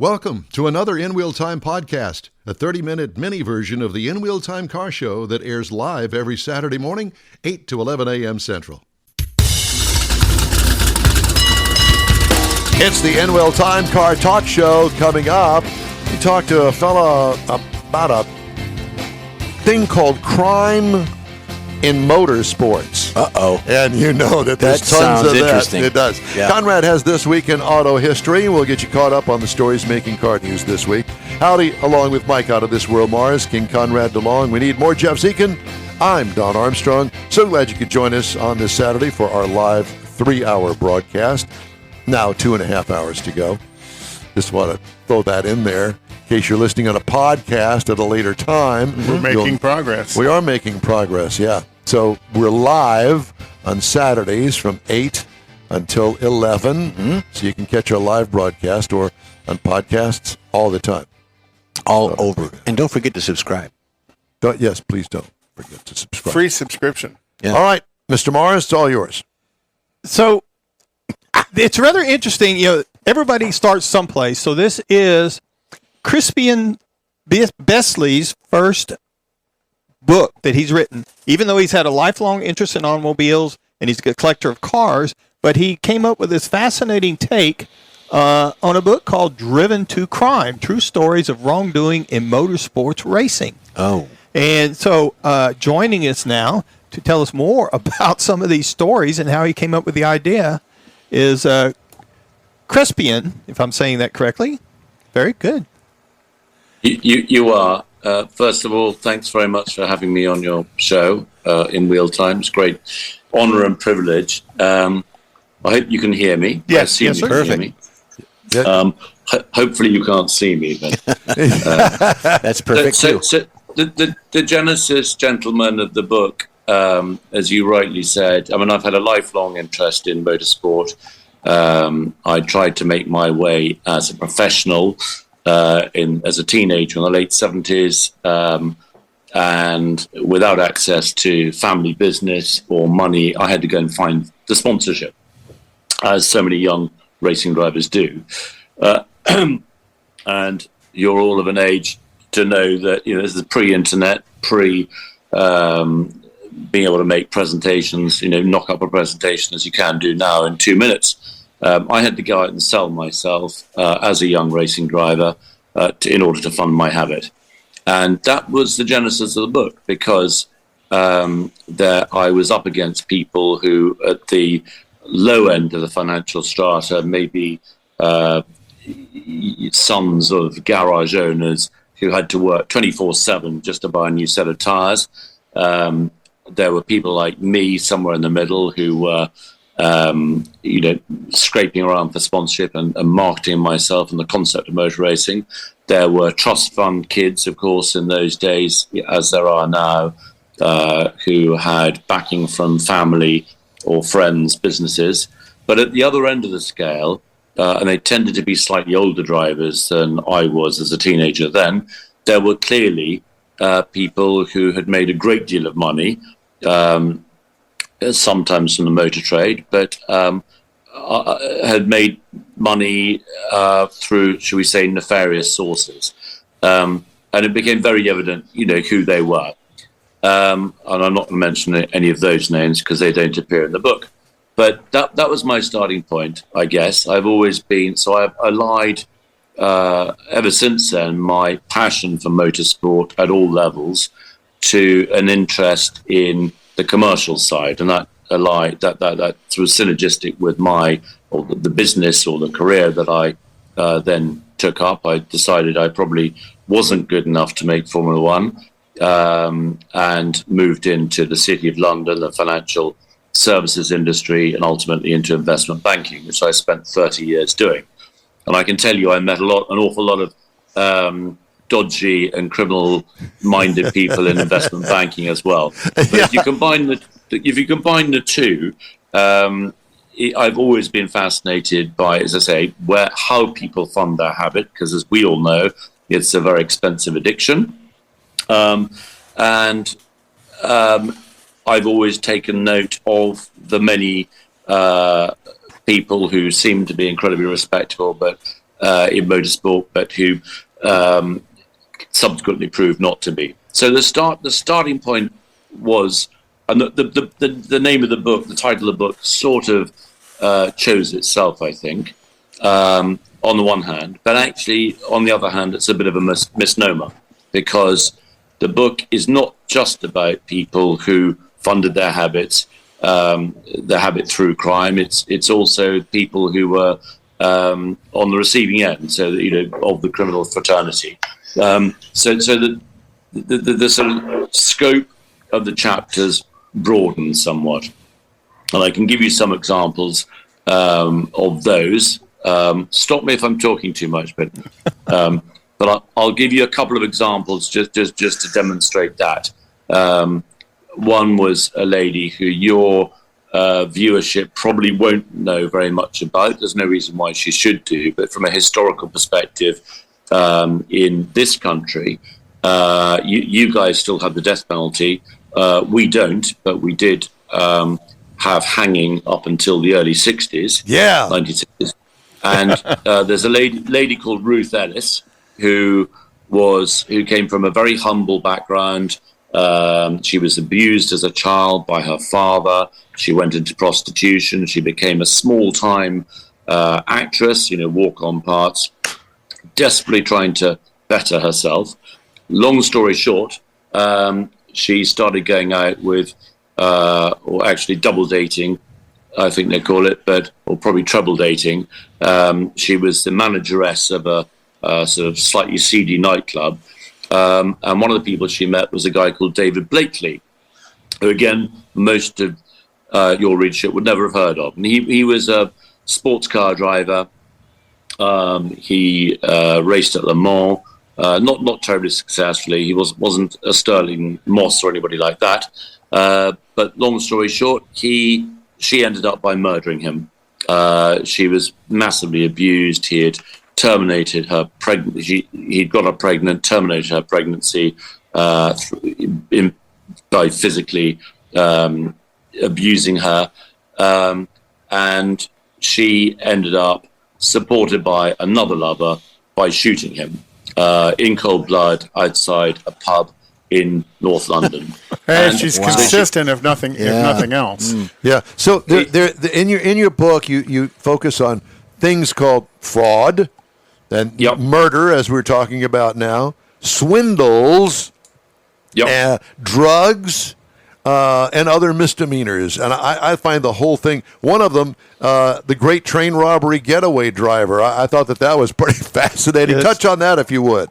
Welcome to another In Wheel Time podcast, a 30-minute mini version of the In Wheel Time car show that airs live every Saturday morning, 8 to 11 a.m. Central. It's the In Wheel Time car talk show. Coming up, we talked to a fella about a thing called crime in motorsports. And you know that there's tons of that. It does. Yeah. Conrad has This Week in Auto History. We'll get you caught up on the stories making car news this week. Howdy, along with Mike out of This World Mars, King Conrad DeLong. We need more Jeff Zekin. I'm Don Armstrong. So glad you could join us on this Saturday for our live 3-hour broadcast. Now 2.5 hours to go. Just want to throw that in there in case you're listening on a podcast at a later time. We're making progress. We are making progress, yeah. So we're live on Saturdays from 8 until 11. So you can catch our live broadcast or on podcasts all the time. All over. And don't forget to subscribe. Yes, please don't forget to subscribe. Free subscription. Yeah. All right, Mr. Morris, it's all yours. So it's rather interesting. You know, everybody starts someplace. So this is Crispian Besley's first book that he's written, even though he's had a lifelong interest in automobiles and he's a collector of cars, but he came up with this fascinating take on a book called Driven to Crime, True Stories of Wrongdoing in Motorsports Racing. Oh. And so joining us now to tell us more about some of these stories and how he came up with the idea is Crispian, if I'm saying that correctly. Very good. You are. First of all, thanks very much for having me on your show, In Wheel Time. It's great honor and privilege. I hope you can hear me. Yes, yes, sir. Perfect. Hopefully you can't see me. But, that's perfect, so the genesis, gentlemen, of the book, as you rightly said, I mean, I've had a lifelong interest in motorsport. I tried to make my way as a professional as a teenager in the late 70s, and without access to family business or money, I had to go and find the sponsorship, as so many young racing drivers do. And you're all of an age to know that, you know, this is pre-internet, being able to make presentations, you know, knock up a presentation as you can do now in 2 minutes. I had to go out and sell myself as a young racing driver in order to fund my habit. And that was the genesis of the book, because I was up against people who, at the low end of the financial strata, maybe sons of garage owners who had to work 24/7 just to buy a new set of tires. There were people like me somewhere in the middle who were scraping around for sponsorship and marketing myself and the concept of motor racing. There were trust fund kids, of course, in those days, as there are now, who had backing from family or friends' businesses. But at the other end of the scale, and they tended to be slightly older drivers than I was as a teenager then, there were clearly people who had made a great deal of money, sometimes from the motor trade, but had made money through, shall we say, nefarious sources. And it became very evident, you know, who they were. And I'm not going to mention any of those names because they don't appear in the book. But that was my starting point, I guess. I've always been, so I've allied, ever since then, my passion for motorsport at all levels to an interest in the commercial side, and that was synergistic with the business or the career that I then took up. I decided I probably wasn't good enough to make Formula One, and moved into the City of London, the financial services industry, and ultimately into investment banking, which I spent 30 years doing. And I can tell you, I met an awful lot of dodgy and criminal-minded people in investment banking as well. But if you combine the two, I've always been fascinated by, as I say, how people fund their habit, because as we all know, it's a very expensive addiction. And I've always taken note of the many people who seem to be incredibly respectable, but in motorsport, but who subsequently proved not to be. So the starting point was, and the name of the book, the title of the book, sort of chose itself, I think, on the one hand, but actually, on the other hand, it's a bit of a misnomer, because the book is not just about people who funded their habit through crime. It's also people who were on the receiving end, so of the criminal fraternity. So the sort of scope of the chapters broadened somewhat, and I can give you some examples of those. Stop me if I'm talking too much, but I'll give you a couple of examples just to demonstrate that. One was a lady who your viewership probably won't know very much about. There's no reason why she should do, but from a historical perspective, in this country, you guys still have the death penalty. We don't, but we did have hanging up until the early 60s. Yeah. 1960s. And there's a lady called Ruth Ellis who came from a very humble background. She was abused as a child by her father. She went into prostitution. She became a small-time actress, walk-on parts, desperately trying to better herself. Long story short, she started going out with, or actually double dating, I think they call it, or probably treble dating. She was the manageress of a sort of slightly seedy nightclub. And one of the people she met was a guy called David Blakely, who, again, most of your readership would never have heard of. And he was a sports car driver. He raced at Le Mans, not terribly successfully. He wasn't a Sterling Moss or anybody like that. But long story short, she ended up by murdering him. She was massively abused. He had terminated her pregnancy. He'd got her pregnant, terminated her pregnancy by physically abusing her. And she ended up supported by another lover by shooting him in cold blood outside a pub in North London. Hey, she's consistent, if nothing else. Yeah. So in your book, you focus on things called fraud, and murder, as we're talking about now, swindles, drugs, and other misdemeanors. And I find the whole thing, one of them, the Great Train Robbery Getaway Driver. I thought that was pretty fascinating. Yes. Touch on that if you would.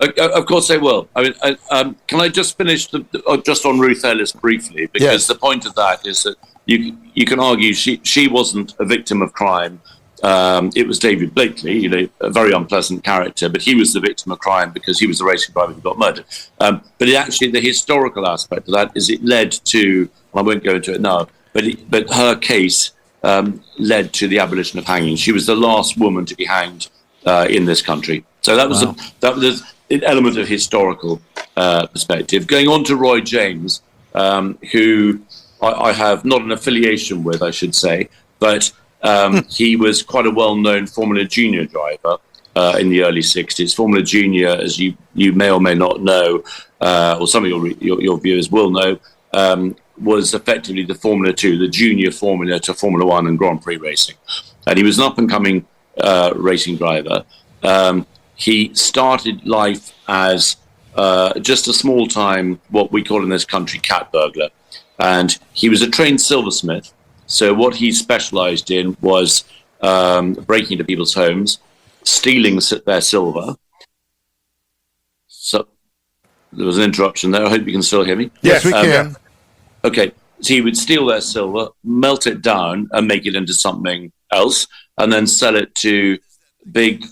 Of course I will. I mean, can I just finish just on Ruth Ellis briefly? Because the point of that is that you can argue she wasn't a victim of crime. It was David Blakely, a very unpleasant character, but he was the victim of crime because he was the racing driver who got murdered. But the historical aspect of that is it led to, I won't go into it now, but her case led to the abolition of hanging. She was the last woman to be hanged in this country. So that was an element of historical perspective. Going on to Roy James, who I have not an affiliation with, I should say, but he was quite a well-known Formula Junior driver in the early 60s. Formula Junior, as you may or may not know, or some of your viewers will know, was effectively the Formula 2, the junior formula to Formula 1 and Grand Prix racing. And he was an up-and-coming racing driver. He started life as just a small-time, what we call in this country, cat burglar. And he was a trained silversmith. So what he specialized in was breaking into people's homes, stealing their silver. So there was an interruption there. I hope you can still hear me. Yes, we can. Okay. So he would steal their silver, melt it down and make it into something else, and then sell it to big...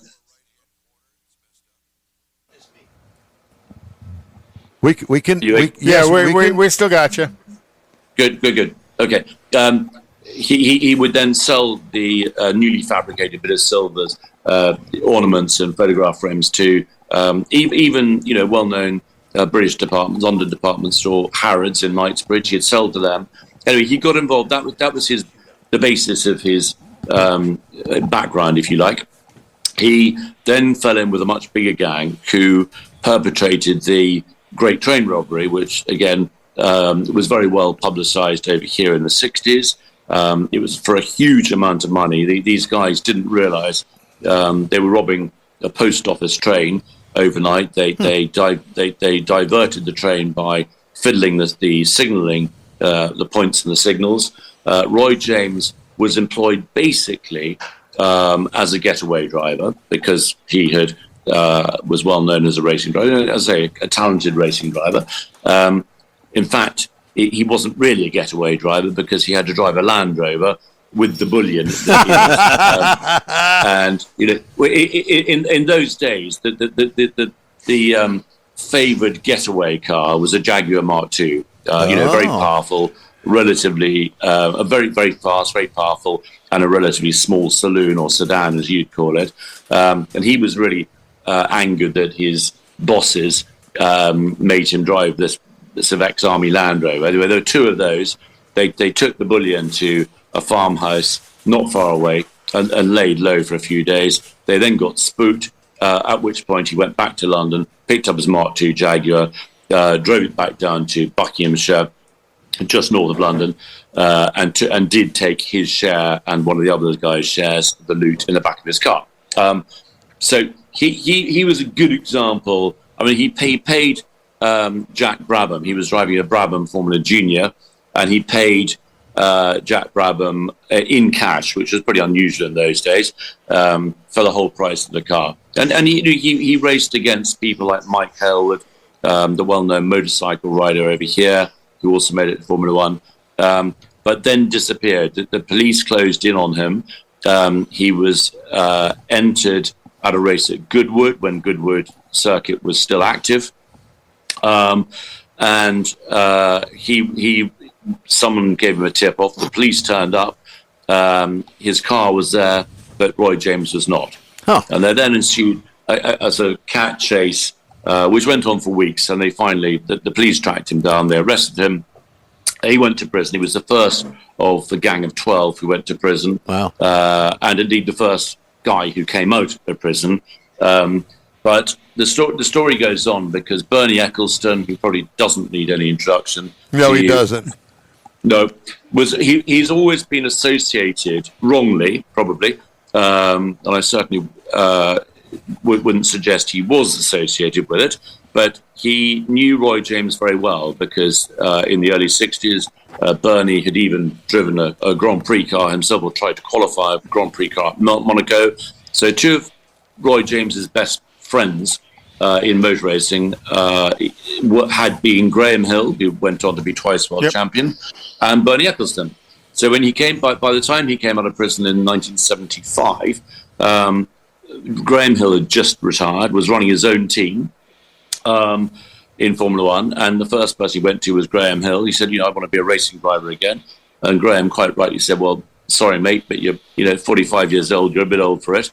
We can. We still got you. Good. Okay. He would then sell the newly fabricated bit of silvers, ornaments and photograph frames to even well-known British departments, London department store, Harrods in Knightsbridge. He'd sell to them. Anyway, he got involved. That was the basis of his background, if you like. He then fell in with a much bigger gang who perpetrated the Great Train Robbery, which, again, was very well publicized over here in the 60s. It was for a huge amount of money. These guys didn't realize they were robbing a post office train overnight. They diverted the train by fiddling the signaling, the points and the signals. Roy James was employed basically as a getaway driver because he was well known as a racing driver, as a talented racing driver. In fact, he wasn't really a getaway driver because he had to drive a Land Rover with the bullion. And in those days, the favoured getaway car was a Jaguar Mark II. Very powerful, relatively very, very fast, very powerful, and a relatively small saloon or sedan, as you'd call it. And he was really angered that his bosses made him drive this ex-army Land Rover. Anyway, there were two of those. They took the bullion to a farmhouse not far away and laid low for a few days. They then got spooked, at which point he went back to London, picked up his Mark II Jaguar, drove it back down to Buckinghamshire, just north of London, and did take his share and one of the other guys' shares, the loot, in the back of his car. So he was a good example. I mean, he paid Jack Brabham. He was driving a Brabham Formula Junior, and he paid Jack Brabham in cash, which was pretty unusual in those days, for the whole price of the car. And he raced against people like Mike Hailwood, the well-known motorcycle rider over here, who also made it to Formula One, but then disappeared. The police closed in on him. He was entered at a race at Goodwood when Goodwood circuit was still active. Someone gave him a tip off. The police turned up. His car was there, but Roy James was not. Huh. And there then ensued a sort of cat chase, which went on for weeks. And they finally, the police tracked him down. They arrested him. He went to prison. He was the first of the gang of 12 who went to prison. Wow. And indeed the first guy who came out of prison. But the story goes on because Bernie Ecclestone, who probably doesn't need any introduction. No, he doesn't. No, he's always been associated, wrongly, probably, and I certainly wouldn't suggest he was associated with it, but he knew Roy James very well because in the early 60s, Bernie had even driven a Grand Prix car himself, or tried to qualify a Grand Prix car at Monaco. So two of Roy James's best friends in motor racing had been Graham Hill, who went on to be twice world champion, and Bernie Ecclestone. So when he came, by the time he came out of prison in 1975, Graham Hill had just retired, was running his own team in Formula One, and the first person he went to was Graham Hill. He said, I want to be a racing driver again. And Graham quite rightly said, well, sorry, mate, but you're 45 years old, you're a bit old for it.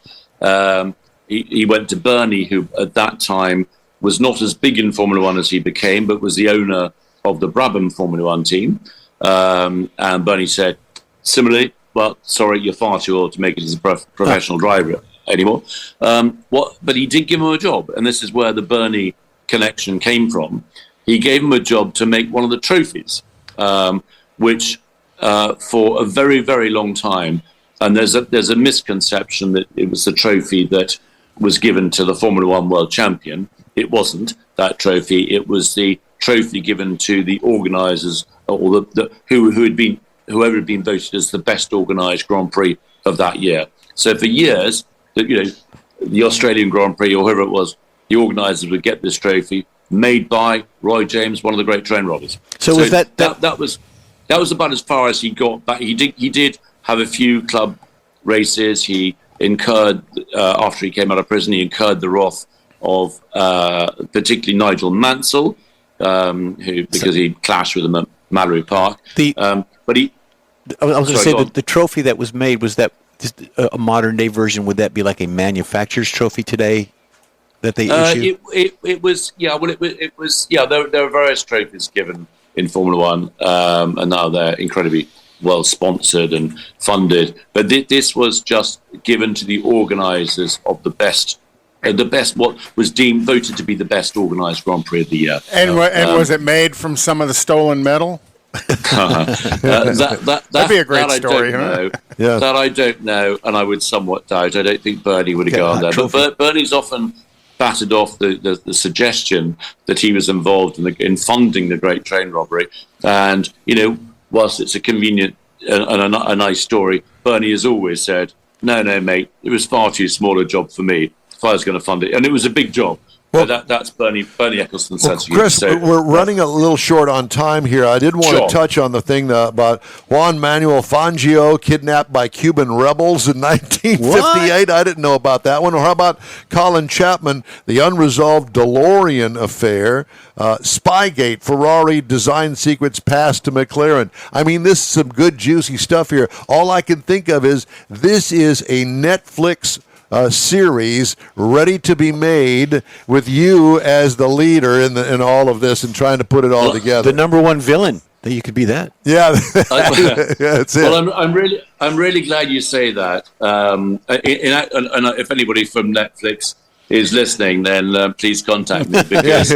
He went to Bernie, who at that time was not as big in Formula One as he became, but was the owner of the Brabham Formula One team. And Bernie said, similarly, well, sorry, you're far too old to make it as a professional driver anymore. But he did give him a job, and this is where the Bernie connection came from. He gave him a job to make one of the trophies, which for a very, very long time, and there's a misconception that it was the trophy that was given to the Formula One world champion. It wasn't that trophy. It was the trophy given to the organisers, or whoever had been voted as the best organised Grand Prix of that year. So for years, the Australian Grand Prix or whoever it was, the organisers would get this trophy made by Roy James, one of the great train robbers. So was that was about as far as he got back. He did have a few club races. He incurred, after he came out of prison, he incurred the wrath of particularly Nigel Mansell, because he clashed with him at Mallory Park. I was going to say the trophy that was made, was that just a modern day version? Would that be like a manufacturer's trophy today that they issue? It was, yeah. Well, it was, yeah. There are various trophies given in Formula One, and now they're incredibly well sponsored and funded. But this was just given to the organisers of the best, what was voted to be the best organised Grand Prix of the year. And was it made from some of the stolen metal? That'd be a great story, huh? Yeah. That I don't know, and I would somewhat doubt. I don't think Bernie would have gone there. But Bernie's often batted off the suggestion that he was involved in funding the Great Train Robbery. And, whilst it's a convenient and a nice story, Bernie has always said, no, mate, it was far too small a job for me if I was going to fund it. And it was a big job. Well, that's Bernie Eccleston's sense of humor. Chris, we're running a little short on time here. I did want to touch on the thing about Juan Manuel Fangio kidnapped by Cuban rebels in 1958. What? I didn't know about that one. Or how about Colin Chapman, the unresolved DeLorean affair, Spygate, Ferrari design secrets passed to McLaren. I mean, this is some good, juicy stuff here. All I can think of is this is a Netflix series ready to be made with you as the leader in all of this and trying to put it all together. The number one villain. That you could be that. Yeah, that's it. Well, I'm really glad you say that. And if anybody from Netflix is listening, then please contact me because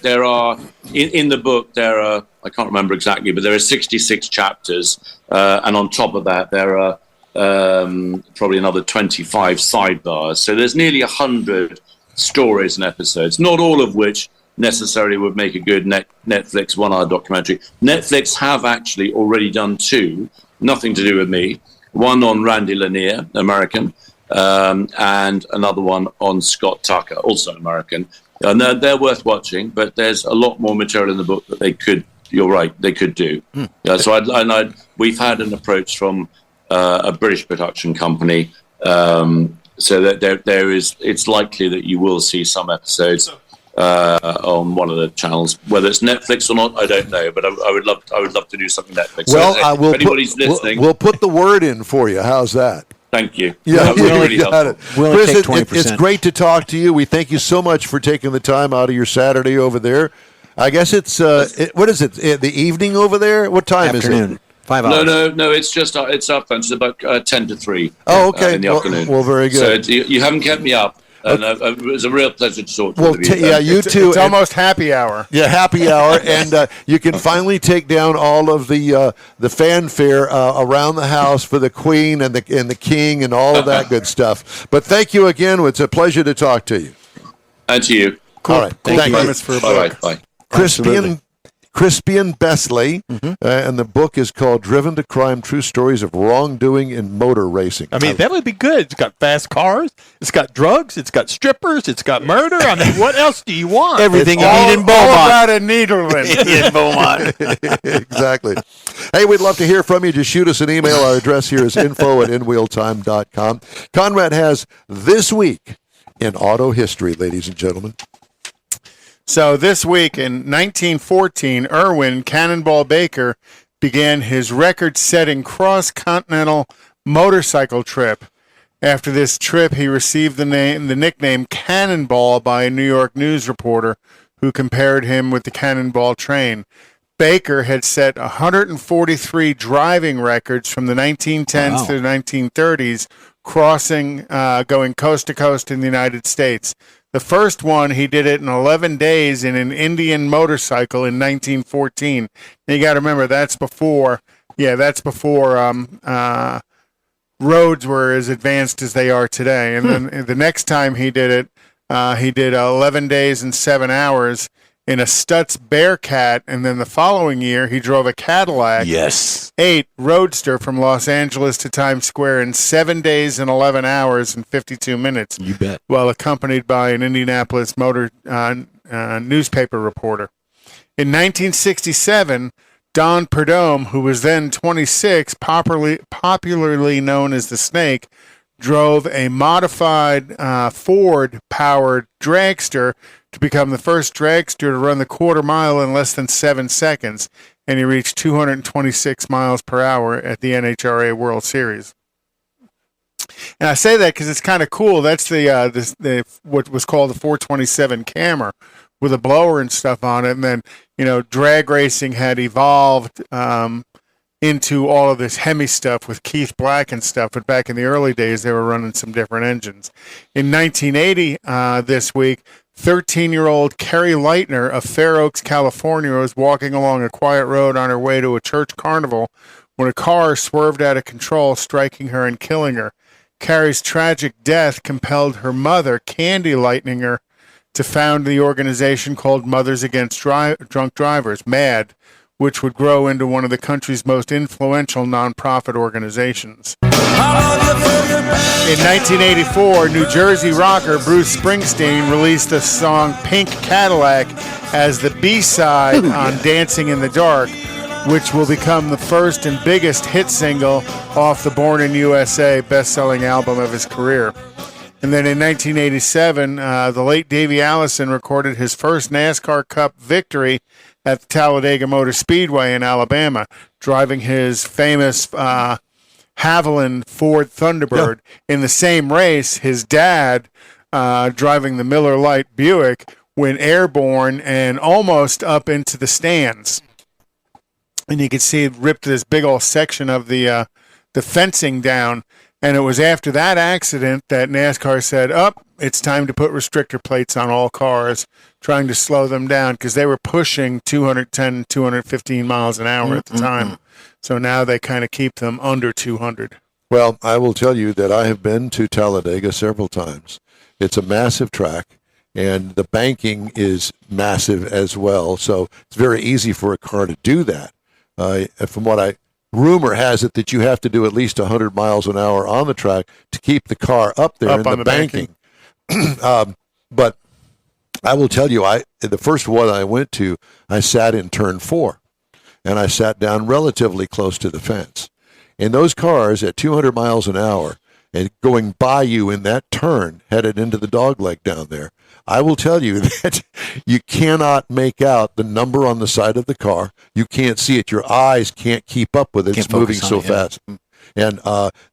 there are in the book there are, I can't remember exactly, but there are 66 chapters, and on top of that there are probably another 25 sidebars. So there's nearly 100 stories and episodes, not all of which necessarily would make a good Netflix 1 hour documentary. Netflix have actually already done 2, nothing to do with me. One on Randy Lanier, American, and another one on Scott Tucker, also American. And they're worth watching, but there's a lot more material in the book that they could, you're right, they could do. So we've had an approach from a British production company, so that it's likely that you will see some episodes on one of the channels. Whether it's Netflix or not, I don't know, but I would love to do something Netflix. Well, so, if anybody's listening, we'll put the word in for you. How's that? Thank you. Yeah, really got it. Chris, it's great to talk to you. We thank you so much for taking the time out of your Saturday over there. I guess it's what is it? The evening over there? What time Afternoon. is it? 5 hours. No. It's just it's up. It's about 10 to 3. Oh, okay. In the afternoon. Well, very good. So you haven't kept me up. And it was a real pleasure to talk to you. You too. It's almost happy hour. Yeah, happy hour, and you can finally take down all of the fanfare around the house for the Queen and the King and all of that good stuff. But thank you again. It's a pleasure to talk to you. And to you. Cool. All right. Thank you. For a book. Bye. Crispian Besley, and the book is called Driven to Crime, True Stories of Wrongdoing in Motor Racing. I mean, that would be good. It's got fast cars. It's got drugs. It's got strippers. It's got murder. I mean, what else do you want? Everything you need in Beaumont. All about a Nederland. In Beaumont. Exactly. Hey, we'd love to hear from you. Just shoot us an email. Our address here is info@inwheeltime.com. Conrad has This Week in Auto History, ladies and gentlemen. So this week in 1914, Irwin Cannonball Baker began his record-setting cross-continental motorcycle trip. After this trip, he received the nickname Cannonball by a New York news reporter who compared him with the Cannonball train. Baker had set 143 driving records from the 1910s to the 1930s, going coast to coast in the United States. The first one, he did it in 11 days in an Indian motorcycle in 1914. And you got to remember, that's before roads were as advanced as they are today. And then the next time he did it, he did 11 days and 7 hours in a Stutz Bearcat, and then the following year he drove a Cadillac 8 Roadster from Los Angeles to Times Square in 7 days and 11 hours and 52 minutes. You bet. While accompanied by an Indianapolis motor newspaper reporter. In 1967, Don Perdome, who was then 26, popularly known as the Snake, drove a modified Ford-powered dragster to become the first dragster to run the quarter mile in less than 7 seconds, and he reached 226 miles per hour at the NHRA World Series. And I say that because it's kind of cool. That's the what was called the 427 Cammer with a blower and stuff on it. And then, drag racing had evolved in into all of this Hemi stuff with Keith Black and stuff, but back in the early days, they were running some different engines. In 1980, this week, 13-year-old Carrie Leitner of Fair Oaks, California, was walking along a quiet road on her way to a church carnival when a car swerved out of control, striking her and killing her. Carrie's tragic death compelled her mother, Candy Leitner, to found the organization called Mothers Against Drunk Drivers, MAD, which would grow into one of the country's most influential nonprofit organizations. In 1984, New Jersey rocker Bruce Springsteen released the song Pink Cadillac as the B-side on Dancing in the Dark, which will become the first and biggest hit single off the Born in USA best-selling album of his career. And then in 1987, the late Davey Allison recorded his first NASCAR Cup victory at the Talladega Motor Speedway in Alabama, driving his famous Haviland Ford Thunderbird. In the same race, his dad, driving the Miller Lite Buick, went airborne and almost up into the stands. And you could see it ripped this big old section of the fencing down. And it was after that accident that NASCAR said, it's time to put restrictor plates on all cars, trying to slow them down because they were pushing 210, 215 miles an hour at the time. So now they kind of keep them under 200. Well, I will tell you that I have been to Talladega several times. It's a massive track, and the banking is massive as well. So it's very easy for a car to do that. From what rumor has it that you have to do at least 100 miles an hour on the track to keep the car up there in the banking. But I will tell you, the first one I went to, I sat in turn 4, and I sat down relatively close to the fence. And those cars at 200 miles an hour and going by you in that turn, headed into the dogleg down there, I will tell you that you cannot make out the number on the side of the car. You can't see it. Your eyes can't keep up with it. It's moving so fast. And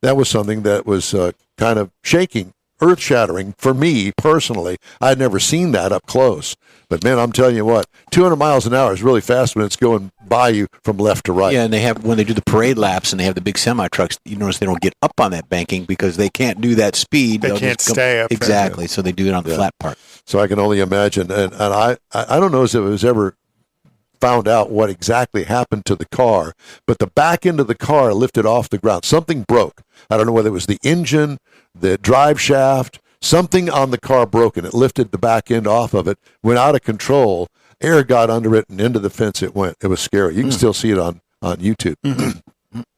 that was something that was kind of shaking, earth-shattering for me personally. I'd never seen that up close. But, man, I'm telling you what, 200 miles an hour is really fast when it's going by you from left to right. Yeah, and they have, when they do the parade laps and they have the big semi-trucks, you notice they don't get up on that banking because they can't do that speed. They can't stay up there. Exactly, so they do it on the flat part. So I can only imagine. And I don't know if it was ever found out what exactly happened to the car, but the back end of the car lifted off the ground. Something broke. I don't know whether it was the engine, the drive shaft, something on the car broke, and it lifted the back end off of it, went out of control. Air got under it, and into the fence it went. It was scary. You can still see it on YouTube.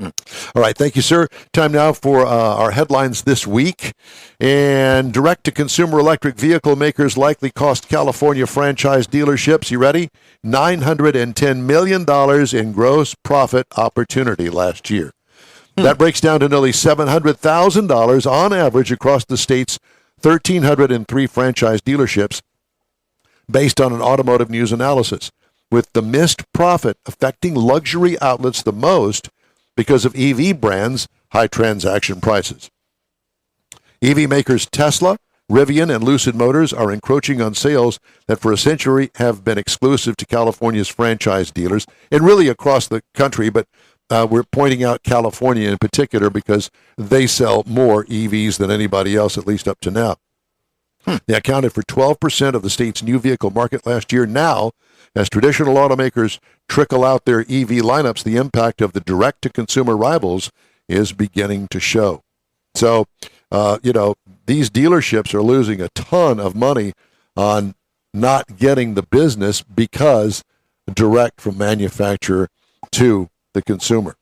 All right, thank you, sir. Time now for our headlines this week. And direct-to-consumer electric vehicle makers likely cost California franchise dealerships, you ready? $910 million in gross profit opportunity last year. That breaks down to nearly $700,000 on average across the state's 1,303 franchise dealerships, based on an automotive news analysis, with the missed profit affecting luxury outlets the most because of EV brands' high transaction prices. EV makers Tesla, Rivian, and Lucid Motors are encroaching on sales that for a century have been exclusive to California's franchise dealers, and really across the country, but we're pointing out California in particular because they sell more EVs than anybody else, at least up to now. They accounted for 12% of the state's new vehicle market last year. Now, as traditional automakers trickle out their EV lineups, the impact of the direct-to-consumer rivals is beginning to show. So, these dealerships are losing a ton of money on not getting the business because direct from manufacturer to the consumer.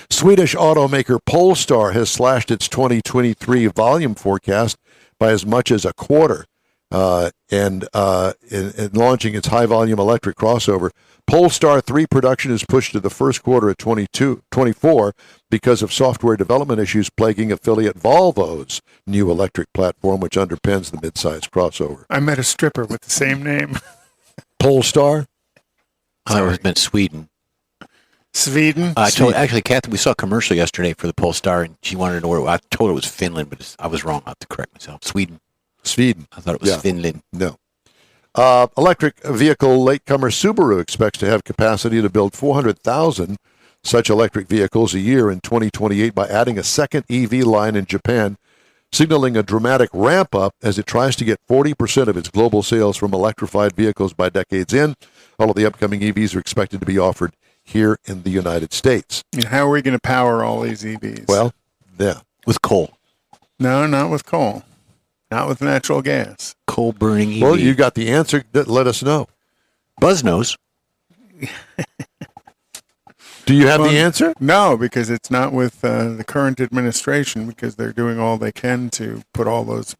Swedish automaker Polestar has slashed its 2023 volume forecast by as much as a quarter in launching its high-volume electric crossover. Polestar 3 production is pushed to the first quarter of 2024 because of software development issues plaguing affiliate Volvo's new electric platform, which underpins the midsize crossover. I met a stripper with the same name. Polestar? I was meant Sweden. Sweden? Actually, Kathy, we saw a commercial yesterday for the Polestar, and she wanted to know where. I told her it was Finland, but I was wrong. I have to correct myself. Sweden. I thought it was Finland. No. Electric vehicle latecomer Subaru expects to have capacity to build 400,000 such electric vehicles a year in 2028 by adding a second EV line in Japan, signaling a dramatic ramp-up as it tries to get 40% of its global sales from electrified vehicles by decades in. All of the upcoming EVs are expected to be offered here in the United States. And how are we going to power all these EVs? Well, yeah. With coal. No, not with coal. Not with natural gas. Coal burning EV. Well, you got the answer. Let us know. Buzz knows. Do you have the answer? No, because it's not with the current administration, because they're doing all they can to put all those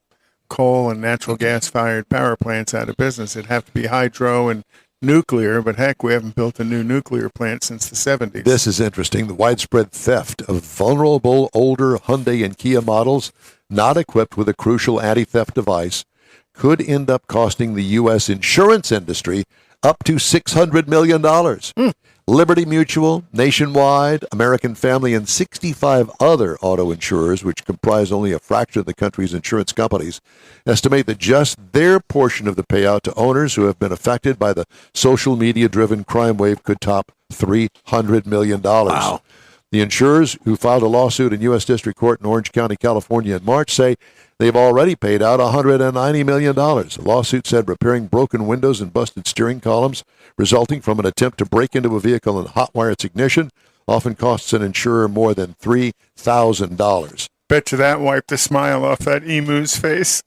coal and natural gas-fired power plants out of business. It'd have to be hydro and nuclear, but heck, we haven't built a new nuclear plant since the 70s. This is interesting. The widespread theft of vulnerable older Hyundai and Kia models not equipped with a crucial anti-theft device could end up costing the U.S. insurance industry up to $600 million. Liberty Mutual, Nationwide, American Family, and 65 other auto insurers, which comprise only a fraction of the country's insurance companies, estimate that just their portion of the payout to owners who have been affected by the social media-driven crime wave could top $300 million. Wow. The insurers who filed a lawsuit in U.S. District Court in Orange County, California in March say they've already paid out $190 million. The lawsuit said repairing broken windows and busted steering columns resulting from an attempt to break into a vehicle and hotwire its ignition often costs an insurer more than $3,000. Bet you that wiped the smile off that emu's face.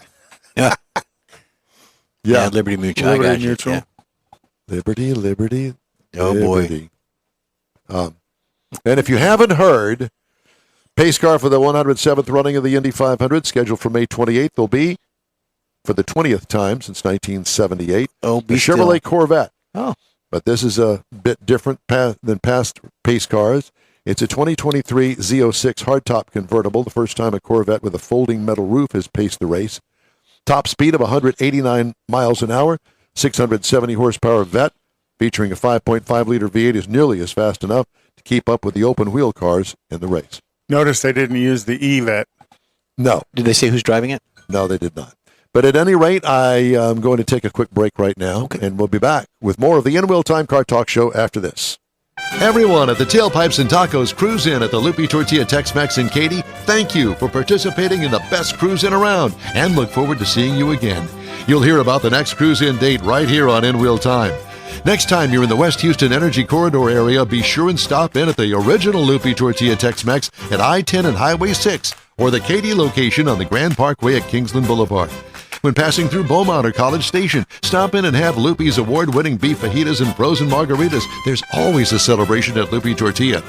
Yeah. Yeah, Liberty Mutual. Liberty I got you. Mutual. Yeah. Liberty. Oh, boy. And if you haven't heard, pace car for the 107th running of the Indy 500, scheduled for May 28th, will be, for the 20th time since 1978, the Chevrolet Corvette. Oh. But this is a bit different than past pace cars. It's a 2023 Z06 hardtop convertible, the first time a Corvette with a folding metal roof has paced the race. Top speed of 189 miles an hour, 670 horsepower Vette, featuring a 5.5-liter V8 is nearly as fast enough to keep up with the open-wheel cars in the race. Notice they didn't use the E-Vet. No. Did they say who's driving it? No, they did not. But at any rate, I am going to take a quick break right now, and we'll be back with more of the In Wheel Time Car Talk Show after this. Everyone at the Tailpipes and Tacos Cruise In at the Lupi Tortilla Tex-Mex in Katy, thank you for participating in the best cruise in around, and look forward to seeing you again. You'll hear about the next cruise-in date right here on In Wheel Time. Next time you're in the West Houston Energy Corridor area, be sure and stop in at the original Lupi Tortilla Tex-Mex at I-10 and Highway 6, or the Katy location on the Grand Parkway at Kingsland Boulevard. When passing through Beaumont or College Station, stop in and have Lupi's award-winning beef fajitas and frozen margaritas. There's always a celebration at Lupi Tortilla.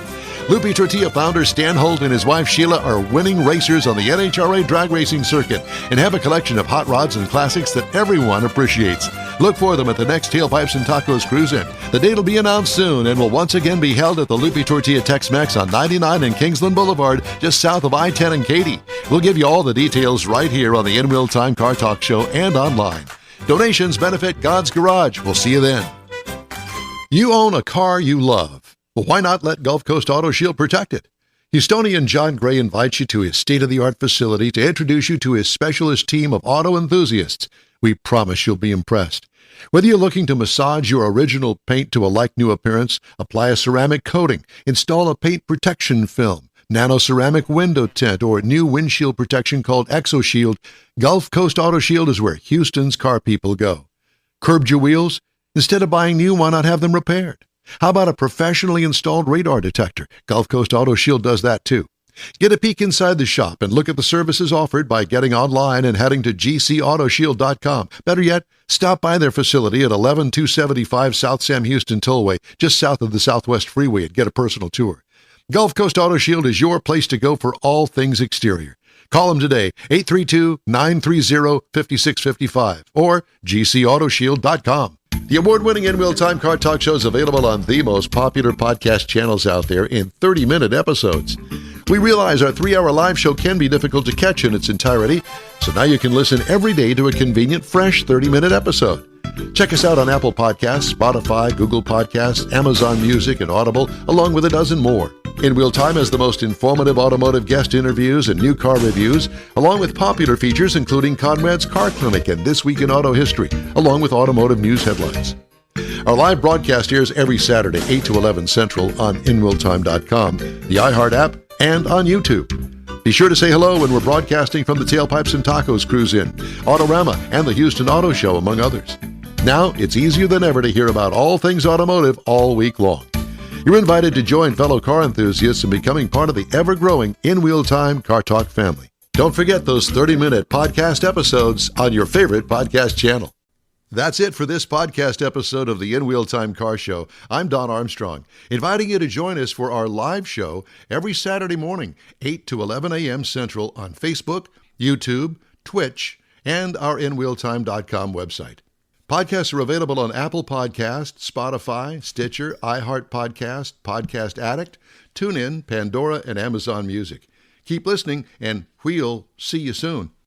Lupi Tortilla founder Stan Holt and his wife Sheila are winning racers on the NHRA drag racing circuit and have a collection of hot rods and classics that everyone appreciates. Look for them at the next Tailpipes and Tacos Cruise In. The date will be announced soon and will once again be held at the Lupi Tortilla Tex-Mex on 99 and Kingsland Boulevard, just south of I-10 and Katy. We'll give you all the details right here on the In Wheel Time Car Talk Show and online. Donations benefit God's Garage. We'll see you then. You own a car you love. Well, why not let Gulf Coast Auto Shield protect it? Houstonian John Gray invites you to his state-of-the-art facility to introduce you to his specialist team of auto enthusiasts. We promise you'll be impressed. Whether you're looking to massage your original paint to a like-new appearance, apply a ceramic coating, install a paint protection film, nano-ceramic window tint, or new windshield protection called ExoShield, Gulf Coast Auto Shield is where Houston's car people go. Curbed your wheels? Instead of buying new, why not have them repaired? How about a professionally installed radar detector? Gulf Coast Auto Shield does that too. Get a peek inside the shop and look at the services offered by getting online and heading to gcautoshield.com. Better yet, stop by their facility at 11275 South Sam Houston Tollway, just south of the Southwest Freeway, and get a personal tour. Gulf Coast Auto Shield is your place to go for all things exterior. Call them today, 832-930-5655 or gcautoshield.com. The award-winning In Wheel Time Car Talk Show is available on the most popular podcast channels out there in 30-minute episodes. We realize our 3-hour live show can be difficult to catch in its entirety, so now you can listen every day to a convenient, fresh 30-minute episode. Check us out on Apple Podcasts, Spotify, Google Podcasts, Amazon Music, and Audible, along with a dozen more. In Wheel Time has the most informative automotive guest interviews and new car reviews, along with popular features including Conrad's Car Clinic and This Week in Auto History, along with automotive news headlines. Our live broadcast airs every Saturday, 8 to 11 Central on InWillTime.com, the iHeart app, and on YouTube. Be sure to say hello when we're broadcasting from the Tailpipes and Tacos Cruise Inn, Autorama, and the Houston Auto Show, among others. Now, it's easier than ever to hear about all things automotive all week long. You're invited to join fellow car enthusiasts in becoming part of the ever-growing In Wheel Time Car Talk family. Don't forget those 30-minute podcast episodes on your favorite podcast channel. That's it for this podcast episode of the In Wheel Time Car Show. I'm Don Armstrong, inviting you to join us for our live show every Saturday morning, 8 to 11 a.m. Central on Facebook, YouTube, Twitch, and our InWheelTime.com website. Podcasts are available on Apple Podcasts, Spotify, Stitcher, iHeart Podcast, Podcast Addict, TuneIn, Pandora, and Amazon Music. Keep listening, and we'll see you soon.